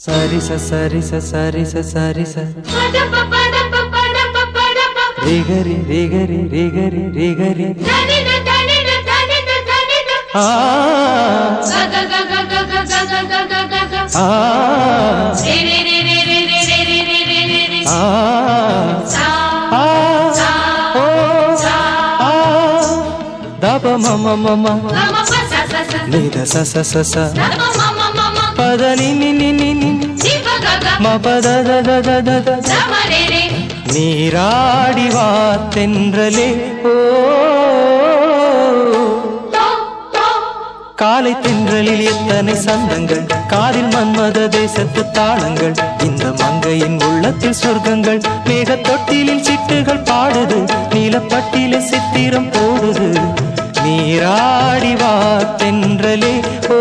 Sari sa sari sa sari sa sari sa Rigari rigari rigari rigari Dapa mama mama Nida sa sa sa sa Pada ni ni ni ni ni Ma pada da da da da da நீராடி வா தென்றலே ஓ காலை தென்றலில் எத்தனை சந்தங்கள் காதில் மன்மத தேசத்து தாளங்கள் இந்த மங்கையின் உள்ளத்தில் சொர்க்கங்கள் மேக தொட்டிலில் சிட்டுகள் பாடுது நீலப்பட்டில சித்திரம் போடுது நீராடி வா தென்றலே ஓ